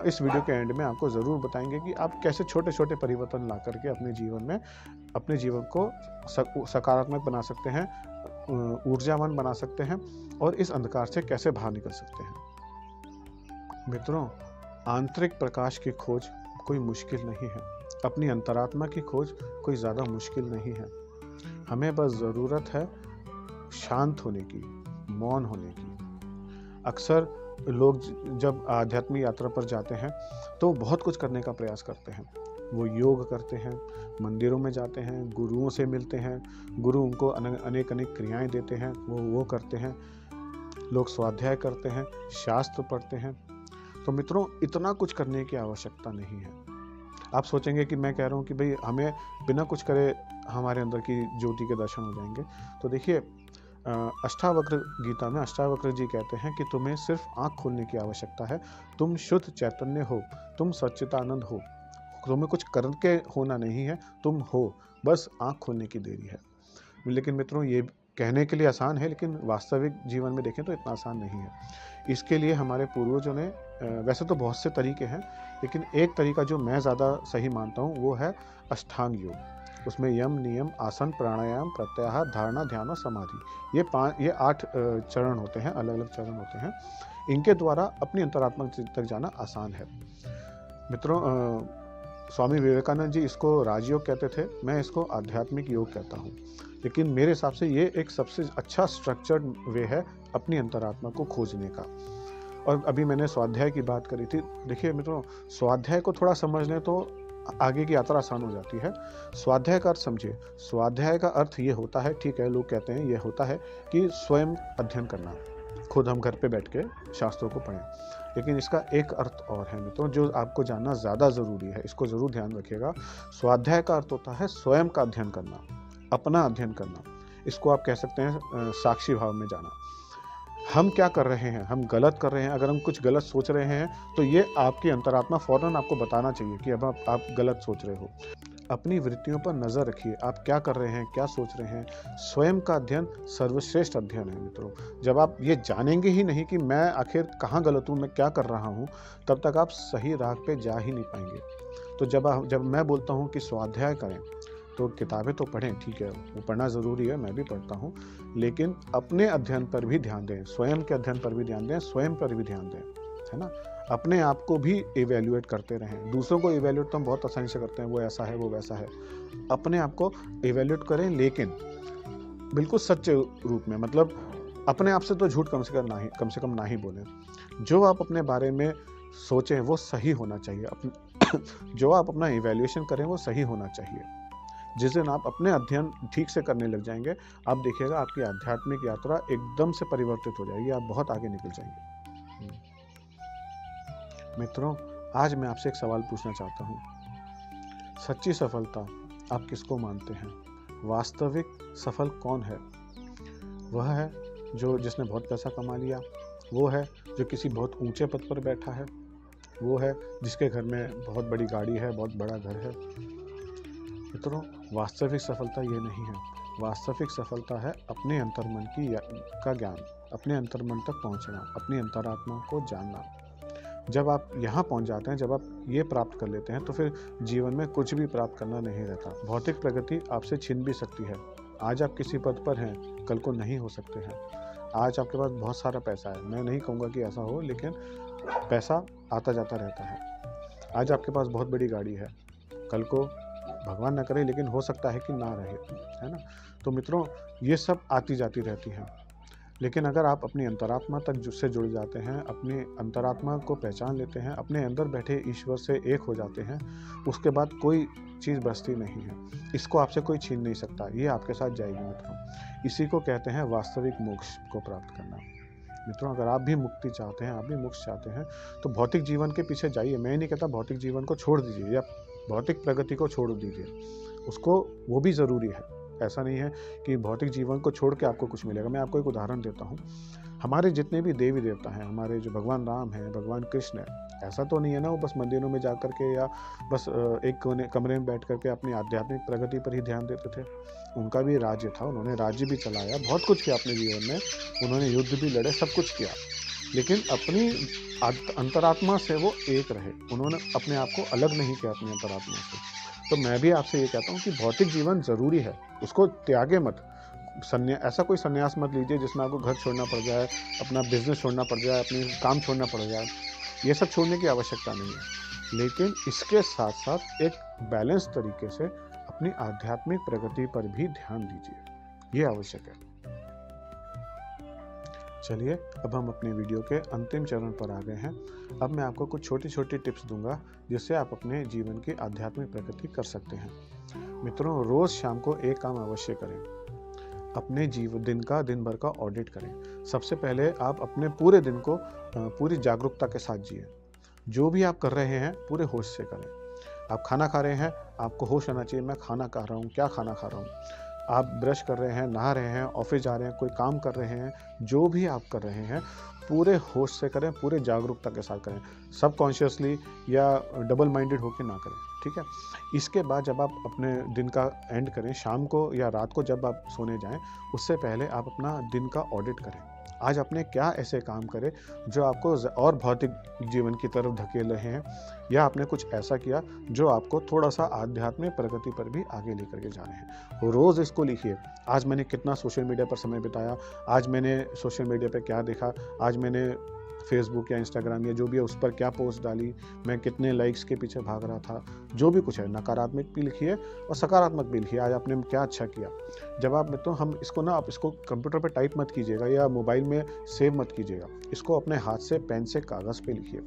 इस वीडियो के एंड में आपको ज़रूर बताएंगे कि आप कैसे छोटे छोटे परिवर्तन ला करके अपने जीवन को सकारात्मक बना सकते हैं, ऊर्जावान बना सकते हैं और इस अंधकार से कैसे बाहर निकल सकते हैं। मित्रों, आंतरिक प्रकाश की खोज कोई मुश्किल नहीं है। अपनी अंतरात्मा की खोज कोई ज़्यादा मुश्किल नहीं है। हमें बस ज़रूरत है शांत होने की, मौन होने की। अक्सर लोग जब आध्यात्मिक यात्रा पर जाते हैं तो बहुत कुछ करने का प्रयास करते हैं। वो योग करते हैं, मंदिरों में जाते हैं, गुरुओं से मिलते हैं, गुरु उनको अनेक क्रियाएं देते हैं, वो करते हैं। लोग स्वाध्याय करते हैं, शास्त्र पढ़ते हैं। तो मित्रों, इतना कुछ करने की आवश्यकता नहीं है। आप सोचेंगे कि मैं कह रहा हूँ कि भाई हमें बिना कुछ करे हमारे अंदर की ज्योति के दर्शन हो जाएंगे। तो देखिए, अष्टावक्र गीता में अष्टावक्र जी कहते हैं कि तुम्हें सिर्फ आँख खोलने की आवश्यकता है। तुम शुद्ध चैतन्य हो, तुम सच्चिदानंद हो, तुम्हें कुछ करके होना नहीं है, तुम हो, बस आँख खोलने की देरी है। लेकिन मित्रों, ये कहने के लिए आसान है, लेकिन वास्तविक जीवन में देखें तो इतना आसान नहीं है। इसके लिए हमारे पूर्वजों ने, वैसे तो बहुत से तरीके हैं, लेकिन एक तरीका जो मैं ज़्यादा सही मानता हूँ वो है अष्टांग योग। उसमें यम, नियम, आसन, प्राणायाम, प्रत्याहार, धारणा, ध्यान और समाधि, ये 8 चरण होते हैं, अलग अलग चरण होते हैं। इनके द्वारा अपनी अंतरात्मा तक जाना आसान है। मित्रों, स्वामी विवेकानंद जी इसको राजयोग कहते थे, मैं इसको आध्यात्मिक योग कहता हूँ। लेकिन मेरे हिसाब से ये एक सबसे अच्छा स्ट्रक्चर्ड वे है अपनी अंतरात्मा को खोजने का। और अभी मैंने स्वाध्याय की बात करी थी। देखिए मित्रों, स्वाध्याय को थोड़ा समझ लें तो आगे की यात्रा आसान हो जाती है। स्वाध्याय का अर्थ समझिए। स्वाध्याय का अर्थ ये होता है, ठीक है, लोग कहते हैं ये होता है कि स्वयं अध्ययन करना, खुद हम घर पे बैठ के शास्त्रों को पढ़ें। लेकिन इसका एक अर्थ और है मित्रों, जो आपको जानना ज़्यादा ज़रूरी है, इसको ज़रूर ध्यान रखिएगा। स्वाध्याय का अर्थ होता है स्वयं का अध्ययन करना, अपना अध्ययन करना। इसको आप कह सकते हैं साक्षी भाव में जाना। हम क्या कर रहे हैं, हम गलत कर रहे हैं, अगर हम कुछ गलत सोच रहे हैं तो ये आपकी अंतरात्मा फौरन आपको बताना चाहिए कि अब आप गलत सोच रहे हो। अपनी वृत्तियों पर नजर रखिए, आप क्या कर रहे हैं, क्या सोच रहे हैं। स्वयं का अध्ययन सर्वश्रेष्ठ अध्ययन है मित्रों। जब आप ये जानेंगे ही नहीं कि मैं आखिर कहाँ गलत हूँ, मैं क्या कर रहा हूँ, तब तक आप सही राह पे जा ही नहीं पाएंगे। तो जब मैं बोलता हूँ कि स्वाध्याय करें, तो किताबें तो पढ़ें, ठीक है, वो पढ़ना ज़रूरी है, मैं भी पढ़ता हूँ, लेकिन अपने अध्ययन पर भी ध्यान दें, स्वयं के अध्ययन पर भी ध्यान दें, स्वयं पर भी ध्यान दें, है ना। अपने आप को भी इवेल्युएट करते रहें। दूसरों को इवेल्युएट तो हम बहुत आसानी से करते हैं, वो ऐसा है, वो वैसा है। अपने आप को इवेल्युएट करें, लेकिन बिल्कुल सच्चे रूप में, मतलब अपने आप से तो झूठ कम से कम ना ही बोलें। जो आप अपने बारे में सोचें वो सही होना चाहिए। जो आप अपना इवेल्युएशन करें वो सही होना चाहिए। जिस दिन आप अपने अध्ययन ठीक से करने लग जाएंगे, आप देखिएगा आपकी आध्यात्मिक यात्रा एकदम से परिवर्तित हो जाएगी, आप बहुत आगे निकल जाएंगे। मित्रों, आज मैं आपसे एक सवाल पूछना चाहता हूँ। सच्ची सफलता आप किसको मानते हैं? वास्तविक सफल कौन है? वह है जिसने बहुत पैसा कमा लिया, वो है जो किसी बहुत ऊंचे पद पर बैठा है, वो है जिसके घर में बहुत बड़ी गाड़ी है, बहुत बड़ा घर है। मित्रों, वास्तविक सफलता ये नहीं है। वास्तविक सफलता है अपने अंतर्मन का ज्ञान, अपने अंतर्मन तक पहुंचना, अपनी अंतरात्मा को जानना। जब आप यहाँ पहुंच जाते हैं, जब आप ये प्राप्त कर लेते हैं, तो फिर जीवन में कुछ भी प्राप्त करना नहीं रहता। भौतिक प्रगति आपसे छिन भी सकती है। आज आप किसी पद पर हैं, कल को नहीं हो सकते हैं। आज आपके पास बहुत सारा पैसा है, मैं नहीं कहूँगा कि ऐसा हो, लेकिन पैसा आता जाता रहता है। आज आपके पास बहुत बड़ी गाड़ी है, कल को भगवान ना करे, लेकिन हो सकता है कि ना रहे, है ना। तो मित्रों, ये सब आती जाती रहती हैं, लेकिन अगर आप अपनी अंतरात्मा तक से जुड़ जाते हैं, अपनी अंतरात्मा को पहचान लेते हैं, अपने अंदर बैठे ईश्वर से एक हो जाते हैं, उसके बाद कोई चीज़ बचती नहीं है। इसको आपसे कोई छीन नहीं सकता, ये आपके साथ जाएगी मित्रों। इसी को कहते हैं वास्तविक मोक्ष को प्राप्त करना। मित्रों, अगर आप भी मुक्ति चाहते हैं, आप भी मोक्ष चाहते हैं, तो भौतिक जीवन के पीछे जाइए। मैं नहीं कहता भौतिक जीवन को छोड़ दीजिए या भौतिक प्रगति को छोड़ दीजिए, उसको, वो भी ज़रूरी है। ऐसा नहीं है कि भौतिक जीवन को छोड़ के आपको कुछ मिलेगा। मैं आपको एक उदाहरण देता हूँ। हमारे जितने भी देवी देवता हैं, हमारे जो भगवान राम हैं, भगवान कृष्ण है, ऐसा तो नहीं है ना वो बस मंदिरों में जा करके या बस एक कमरे में बैठ करके अपनी आध्यात्मिक प्रगति पर ही ध्यान देते थे। उनका भी राज्य था, उन्होंने राज्य भी चलाया, बहुत कुछ किया अपने जीवन में, उन्होंने युद्ध भी लड़े, सब कुछ किया, लेकिन अपनी अंतरात्मा से वो एक रहे। उन्होंने अपने आप को अलग नहीं किया अपनी अंतरात्मा से। तो मैं भी आपसे ये कहता हूँ कि भौतिक जीवन ज़रूरी है, उसको त्यागे मत। ऐसा कोई संन्यास मत लीजिए जिसमें आपको घर छोड़ना पड़ जाए, अपना बिजनेस छोड़ना पड़ जाए, अपनी काम छोड़ना पड़ जाए। ये सब छोड़ने की आवश्यकता नहीं है, लेकिन इसके साथ साथ एक बैलेंस तरीके से अपनी आध्यात्मिक प्रगति पर भी ध्यान दीजिए, ये आवश्यक है। चलिए, अब हम अपने वीडियो के अंतिम चरण पर आ गए हैं। अब मैं आपको कुछ छोटी छोटी टिप्स दूंगा जिससे आप अपने जीवन की आध्यात्मिक प्रगति कर सकते हैं। मित्रों, रोज़ शाम को एक काम अवश्य करें, अपने दिन भर का ऑडिट करें। सबसे पहले आप अपने पूरे दिन को पूरी जागरूकता के साथ जिए। जो भी आप कर रहे हैं पूरे होश से करें। आप खाना खा रहे हैं, आपको होश आना चाहिए, मैं खाना खा रहा हूँ, क्या खाना खा रहा हूँ। आप ब्रश कर रहे हैं, नहा रहे हैं, ऑफिस जा रहे हैं, कोई काम कर रहे हैं, जो भी आप कर रहे हैं पूरे होश से करें, पूरे जागरूकता के साथ करें। सबकॉन्शियसली या डबल माइंडेड होकर ना करें, ठीक है। इसके बाद जब आप अपने दिन का एंड करें, शाम को या रात को जब आप सोने जाएं, उससे पहले आप अपना दिन का ऑडिट करें। आज आपने क्या ऐसे काम करे जो आपको और भौतिक जीवन की तरफ धकेल रहे हैं, या आपने कुछ ऐसा किया जो आपको थोड़ा सा आध्यात्मिक प्रगति पर भी आगे लेकर के जा रहे हैं। रोज़ इसको लिखिए, आज मैंने कितना सोशल मीडिया पर समय बिताया, आज मैंने सोशल मीडिया पर क्या देखा, आज मैंने फेसबुक या इंस्टाग्राम या जो भी है उस पर क्या पोस्ट डाली, मैं कितने लाइक्स के पीछे भाग रहा था, जो भी कुछ है नकारात्मक भी लिखिए और सकारात्मक भी लिखिए, आज आपने क्या अच्छा किया। जब आप तो हम इसको ना, आप इसको कंप्यूटर पे टाइप मत कीजिएगा या मोबाइल में सेव मत कीजिएगा, इसको अपने हाथ से पेन से कागज़ पे लिखिए।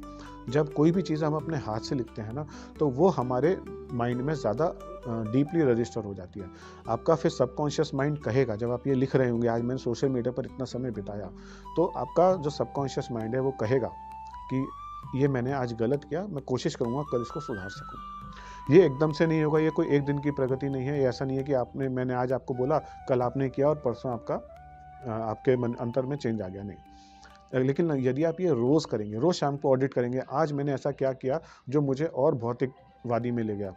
जब कोई भी चीज़ हम अपने हाथ से लिखते हैं ना, तो वो हमारे माइंड में ज़्यादा डीपली रजिस्टर हो जाती है। आपका फिर सबकॉन्शियस माइंड कहेगा, जब आप ये लिख रहे होंगे आज मैंने सोशल मीडिया पर इतना समय बिताया, तो आपका जो सबकॉन्शियस माइंड है वो कहेगा कि ये मैंने आज गलत किया, मैं कोशिश करूँगा कल इसको सुधार सकूँ। ये एकदम से नहीं होगा, ये कोई एक दिन की प्रगति नहीं है। ये ऐसा नहीं है कि मैंने आज आपको बोला, कल आपने किया और परसों आपके मन अंतर में चेंज आ गया, नहीं। लेकिन यदि आप ये रोज़ करेंगे, रोज़ शाम को ऑडिट करेंगे, आज मैंने ऐसा क्या किया जो मुझे और भौतिकवादी में ले गया,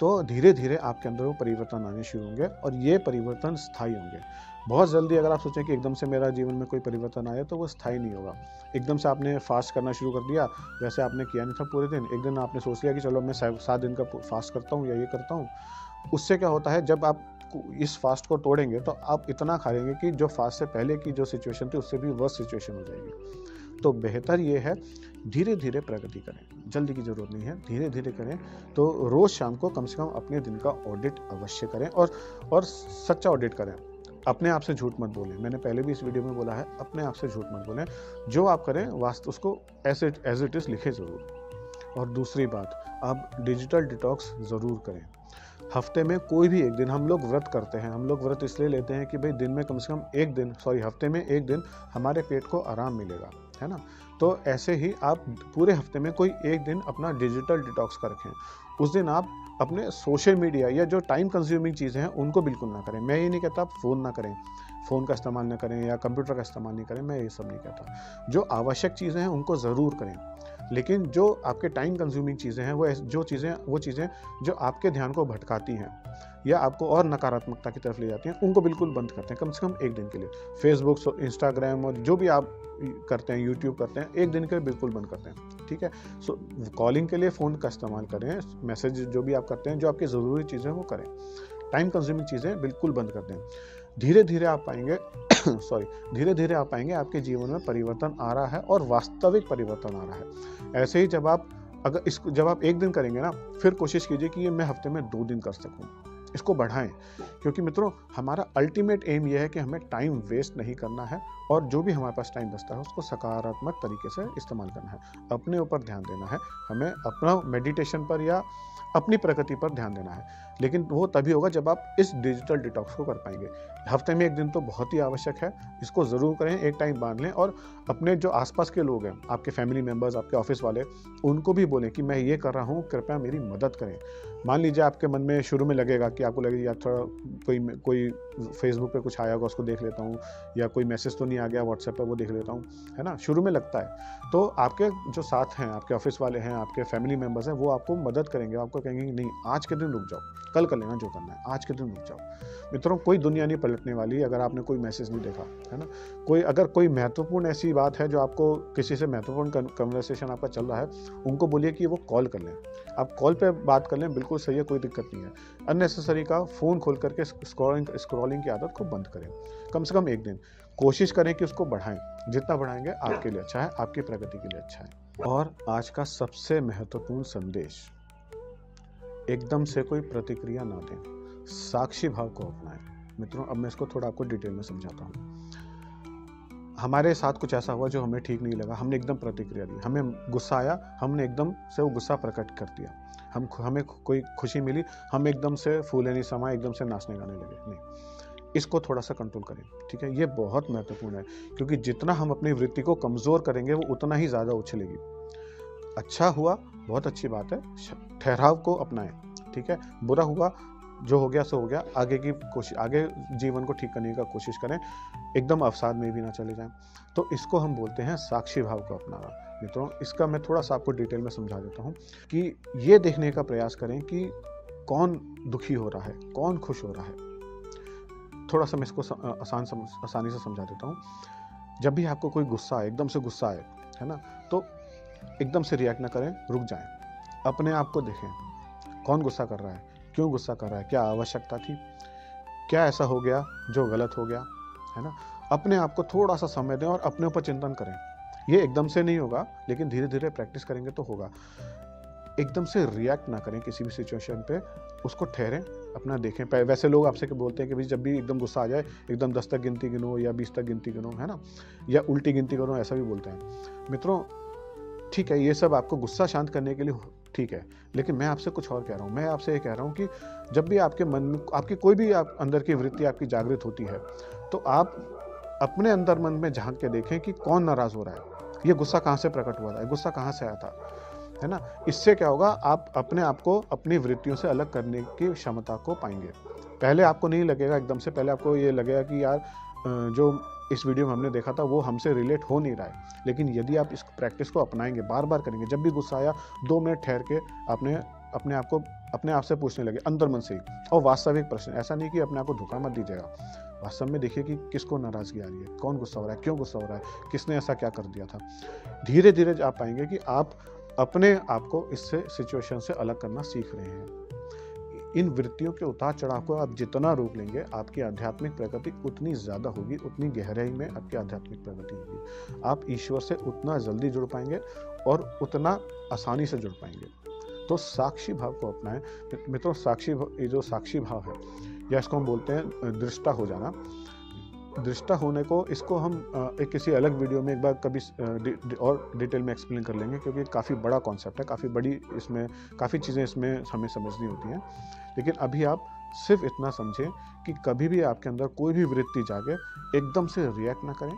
तो धीरे धीरे आपके अंदर वो परिवर्तन आने शुरू होंगे और ये परिवर्तन स्थायी होंगे। बहुत जल्दी अगर आप सोचें कि एकदम से मेरा जीवन में कोई परिवर्तन आया, तो वो स्थायी नहीं होगा। एकदम से आपने फास्ट करना शुरू कर दिया, वैसे आपने किया नहीं था पूरे दिन, एक दिन आपने सोच लिया कि चलो मैं 7 दिन का फास्ट करता हूँ या ये करता हूँ। उससे क्या होता है, जब आप इस फास्ट को तोड़ेंगे तो आप इतना खा लेंगे कि जो फास्ट से पहले की जो सिचुएशन थी उससे भी वर्स्ट सिचुएशन हो जाएगी। तो बेहतर ये है धीरे धीरे प्रगति करें, जल्दी की ज़रूरत नहीं है, धीरे धीरे करें। तो रोज़ शाम को कम से कम अपने दिन का ऑडिट अवश्य करें और सच्चा ऑडिट करें। अपने आप से झूठ मत बोलें, मैंने पहले भी इस वीडियो में बोला है, अपने आप से झूठ मत बोलें। जो आप करें वास्तव उसको एज इट इज़ लिखें ज़रूर। और दूसरी बात, आप डिजिटल डिटॉक्स ज़रूर करें। हफ्ते में कोई भी एक दिन, हम लोग व्रत करते हैं, हम लोग व्रत इसलिए लेते हैं कि भाई दिन में कम से कम एक दिन, हफ्ते में एक दिन हमारे पेट को आराम मिलेगा, है ना। तो ऐसे ही आप पूरे हफ्ते में कोई एक दिन अपना डिजिटल डिटॉक्स का रखें। उस दिन आप अपने सोशल मीडिया या जो टाइम कंज्यूमिंग चीज़ें हैं उनको बिल्कुल ना करें। मैं ये नहीं कहता आप फ़ोन ना करें, फ़ोन का इस्तेमाल ना करें या कंप्यूटर का इस्तेमाल नहीं करें, मैं ये सब नहीं कहता। जो आवश्यक चीज़ें हैं उनको ज़रूर करें, लेकिन जो आपके टाइम कंज्यूमिंग चीज़ें हैं, वो चीज़ें जो आपके ध्यान को भटकाती हैं या आपको और नकारात्मकता की तरफ ले जाती हैं, उनको बिल्कुल बंद करते हैं, कम से कम एक दिन के लिए। फेसबुक, इंस्टाग्राम और जो भी आप करते हैं, यूट्यूब करते हैं, एक दिन के लिए बिल्कुल बंद करते हैं, ठीक है। सो कॉलिंग के लिए फ़ोन का इस्तेमाल करें, मैसेज जो भी आप करते हैं, जो आपकी ज़रूरी चीज़ें वो करें, टाइम कंज्यूमिंग चीज़ें बिल्कुल बंद कर दें। धीरे धीरे आप पाएंगे धीरे धीरे आप पाएंगे आपके जीवन में परिवर्तन आ रहा है और वास्तविक परिवर्तन आ रहा है। ऐसे ही जब आप एक दिन करेंगे ना, फिर कोशिश कीजिए कि ये मैं हफ्ते में 2 दिन कर सकूं, इसको बढ़ाएं। क्योंकि मित्रों, हमारा अल्टीमेट एम यह है कि हमें टाइम वेस्ट नहीं करना है और जो भी हमारे पास टाइम बचता है उसको सकारात्मक तरीके से इस्तेमाल करना है, अपने ऊपर ध्यान देना है, हमें अपना मेडिटेशन पर या अपनी प्रगति पर ध्यान देना है। लेकिन वो तभी होगा जब आप इस डिजिटल डिटॉक्स को कर पाएंगे। हफ्ते में एक दिन तो बहुत ही आवश्यक है, इसको ज़रूर करें, एक टाइम बांध लें और अपने जो आसपास के लोग हैं, आपके फैमिली मेम्बर्स, आपके ऑफिस वाले, उनको भी बोलें कि मैं ये कर रहा हूँ, कृपया मेरी मदद करें। मान लीजिए आपके मन में शुरू में लगेगा कि आपको लगेगा यार थोड़ा कोई फेसबुक पे कुछ आया होगा उसको देख लेता हूँ, या कोई मैसेज तो नहीं आ गया व्हाट्सएप पे वो देख लेता हूँ, है ना, शुरू में लगता है। तो आपके जो साथ हैं, आपके ऑफिस वाले हैं, आपके फैमिली मेम्बर्स हैं, वो आपको मदद करेंगे, आपको कहेंगे कि नहीं आज के दिन रुक जाओ, कल कर लेना जो करना है, आज के दिन रुक जाओ। मित्रों, कोई दुनिया नहीं पलटने वाली अगर आपने कोई मैसेज नहीं देखा, है ना। अगर कोई महत्वपूर्ण ऐसी बात है जो आपको किसी से महत्वपूर्ण कन्वर्सेशन आपका चल रहा है, उनको बोलिए कि वो कॉल कर लें, आप कॉल पे बात कर लें, बिल्कुल सही है, कोई दिक्कत नहीं है। अननेसेसरी का फ़ोन खोल करके स्क्रॉलिंग की आदत को बंद करें, कम से कम एक दिन कोशिश करें कि उसको बढ़ाएं। जितना बढ़ाएंगे आपके लिए अच्छा है, आपकी प्रगति के लिए अच्छा है। और आज का सबसे महत्वपूर्ण संदेश, एकदम से कोई प्रतिक्रिया ना दें, साक्षी भाव को अपनाएं। मित्रों, अब मैं इसको थोड़ा आपको डिटेल में समझाता हूँ। हमारे साथ कुछ ऐसा हुआ जो हमें ठीक नहीं लगा, हमने एकदम प्रतिक्रिया दी, हमें गुस्सा आया, हमने एकदम से वो गुस्सा प्रकट कर दिया, हमें कोई खुशी मिली, हम एकदम से फूले नहीं समाये, एकदम से नाचने गाने लगे, नहीं, इसको थोड़ा सा कंट्रोल करें, ठीक है। ये बहुत महत्वपूर्ण है, क्योंकि जितना हम अपनी वृत्ति को कमज़ोर करेंगे वो उतना ही ज़्यादा उछलेगी। अच्छा हुआ, बहुत अच्छी बात है, ठहराव को अपनाएं, ठीक है। बुरा हुआ, जो हो गया सो हो गया, आगे जीवन को ठीक करने का कोशिश करें, एकदम अवसाद में भी ना चले जाएं। तो इसको हम बोलते हैं साक्षी भाव को अपनाना। मित्रों, इसका मैं थोड़ा सा आपको डिटेल में समझा देता हूं कि ये देखने का प्रयास करें कि कौन दुखी हो रहा है, कौन खुश हो रहा है। थोड़ा सा मैं इसको आसानी से समझा देता हूँ। जब भी आपको कोई गुस्सा आए, एकदम से गुस्सा आए, है ना, तो एकदम से रिएक्ट ना करें, रुक जाएं, अपने आप को देखें, कौन गुस्सा कर रहा है, क्यों गुस्सा कर रहा है, क्या आवश्यकता थी, क्या ऐसा हो गया जो गलत हो गया, है ना। अपने आप को थोड़ा सा समय दें और अपने ऊपर चिंतन करें। ये एकदम से नहीं होगा, लेकिन धीरे धीरे प्रैक्टिस करेंगे तो होगा। एकदम से रिएक्ट ना करें किसी भी सिचुएशन पे, उसको ठहरें, अपना देखें। वैसे लोग आपसे बोलते हैं कि भाई जब भी एकदम गुस्सा आ जाए एकदम 10 तक गिनती गिनो या 20 तक गिनती गिनो, है ना, या उल्टी गिनती करो, ऐसा भी बोलते हैं। मित्रों, ठीक है, ये सब आपको गुस्सा शांत करने के लिए ठीक है, लेकिन मैं आपसे कुछ और कह रहा हूँ। मैं आपसे ये कह रहा हूँ कि जब भी आपके मन में आपकी कोई भी अंदर की वृत्ति आपकी जागृत होती है, तो आप अपने अंदर मन में झांक के देखें कि कौन नाराज हो रहा है, ये गुस्सा कहाँ से प्रकट हुआ था, गुस्सा कहाँ से आया था, है ना। इससे क्या होगा, आप अपने आप को अपनी वृत्तियों से अलग करने की क्षमता को पाएंगे। पहले आपको नहीं लगेगा एकदम से, पहले आपको ये लगेगा कि यार जो इस वीडियो में हमने देखा था वो हमसे रिलेट हो नहीं रहा है। लेकिन यदि आप इस प्रैक्टिस को अपनाएंगे, बार बार करेंगे, जब भी गुस्सा आया 2 मिनट ठहर के अपने आप से पूछने लगे अंदर मन से ही, और वास्तविक प्रश्न, ऐसा नहीं कि अपने आप को धोखा मत दीजिएगा, वास्तव में देखिए कि किसको नाराजगी आ रही है, कौन गुस्सा हो रहा है, क्यों गुस्सा हो रहा है, किसने ऐसा क्या कर दिया था। धीरे धीरे आप पाएंगे कि आप अपने आप को इससे सिचुएशन से अलग करना सीख रहे हैं। इन वृत्तियों के उतार चढ़ाव को आप जितना रोक लेंगे, आपकी आध्यात्मिक प्रगति उतनी ज़्यादा होगी, उतनी गहराई में आपकी आध्यात्मिक प्रगति होगी। आप ईश्वर से उतना जल्दी जुड़ पाएंगे और उतना आसानी से जुड़ पाएंगे। तो साक्षी भाव को अपनाएं मित्रों। ये जो साक्षी भाव है, या इसको हम बोलते हैं दृष्टा हो जाना। दृष्टा होने को, इसको हम एक किसी अलग वीडियो में एक बार कभी और डिटेल में एक्सप्लेन कर लेंगे, क्योंकि काफ़ी बड़ा कॉन्सेप्ट है, काफ़ी बड़ी, इसमें काफ़ी चीज़ें इसमें हमें समझनी होती हैं। लेकिन अभी आप सिर्फ इतना समझें कि कभी भी आपके अंदर कोई भी वृत्ति जागे, एकदम से रिएक्ट ना करें,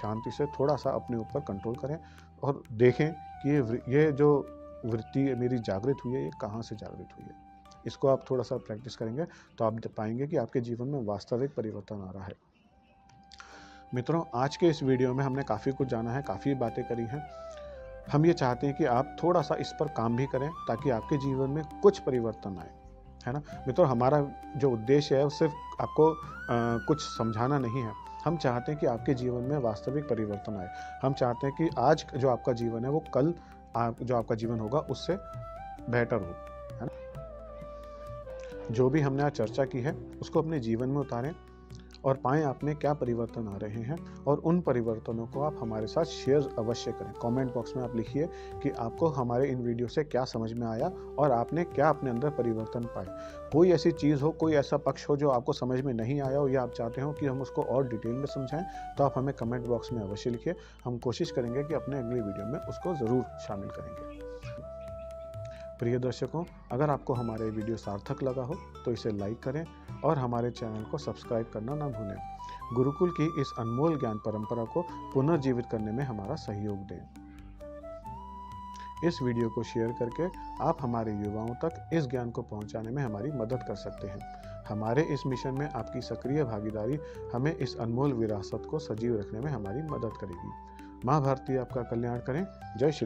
शांति से थोड़ा सा अपने ऊपर कंट्रोल करें और देखें कि ये जो वृत्ति मेरी जागृत हुई है, ये कहाँ से जागृत हुई है। इसको आप थोड़ा सा प्रैक्टिस करेंगे तो आप पाएंगे कि आपके जीवन में वास्तविक परिवर्तन आ रहा है। मित्रों, आज के इस वीडियो में हमने काफ़ी कुछ जाना है, काफ़ी बातें करी हैं। हम ये चाहते हैं कि आप थोड़ा सा इस पर काम भी करें ताकि आपके जीवन में कुछ परिवर्तन आए, है ना। मित्रों, हमारा जो उद्देश्य है वो सिर्फ आपको कुछ समझाना नहीं है। हम चाहते हैं कि आपके जीवन में वास्तविक परिवर्तन आए। हम चाहते हैं कि आज जो आपका जीवन है वो कल जो आपका जीवन होगा उससे बेहतर हो, है ना। जो भी हमने आज चर्चा की है उसको अपने जीवन में उतारें और पाएं आप में क्या परिवर्तन आ रहे हैं, और उन परिवर्तनों को आप हमारे साथ शेयर अवश्य करें। कमेंट बॉक्स में आप लिखिए कि आपको हमारे इन वीडियो से क्या समझ में आया और आपने क्या अपने अंदर परिवर्तन पाए। कोई ऐसी चीज़ हो, कोई ऐसा पक्ष हो जो आपको समझ में नहीं आया हो या आप चाहते हो कि हम उसको और डिटेल में समझाएं, तो आप हमें कमेंट बॉक्स में अवश्य लिखिए। हम कोशिश करेंगे कि अपने अगली वीडियो में उसको ज़रूर शामिल करेंगे। प्रिय दर्शकों, अगर आपको हमारे वीडियो सार्थक लगा हो तो इसे लाइक करें और हमारे चैनल को सब्सक्राइब करना ना भूलें। गुरुकुल की इस अनमोल ज्ञान परंपरा को पुनर्जीवित करने में हमारा सहयोग दें। इस वीडियो को शेयर करके आप हमारे युवाओं तक इस ज्ञान को पहुंचाने में हमारी मदद कर सकते हैं। हमारे इस मिशन में आपकी सक्रिय भागीदारी हमें इस अनमोल विरासत को सजीव रखने में हमारी मदद करेगी। माँ भारती आपका कल्याण करें। जय श्री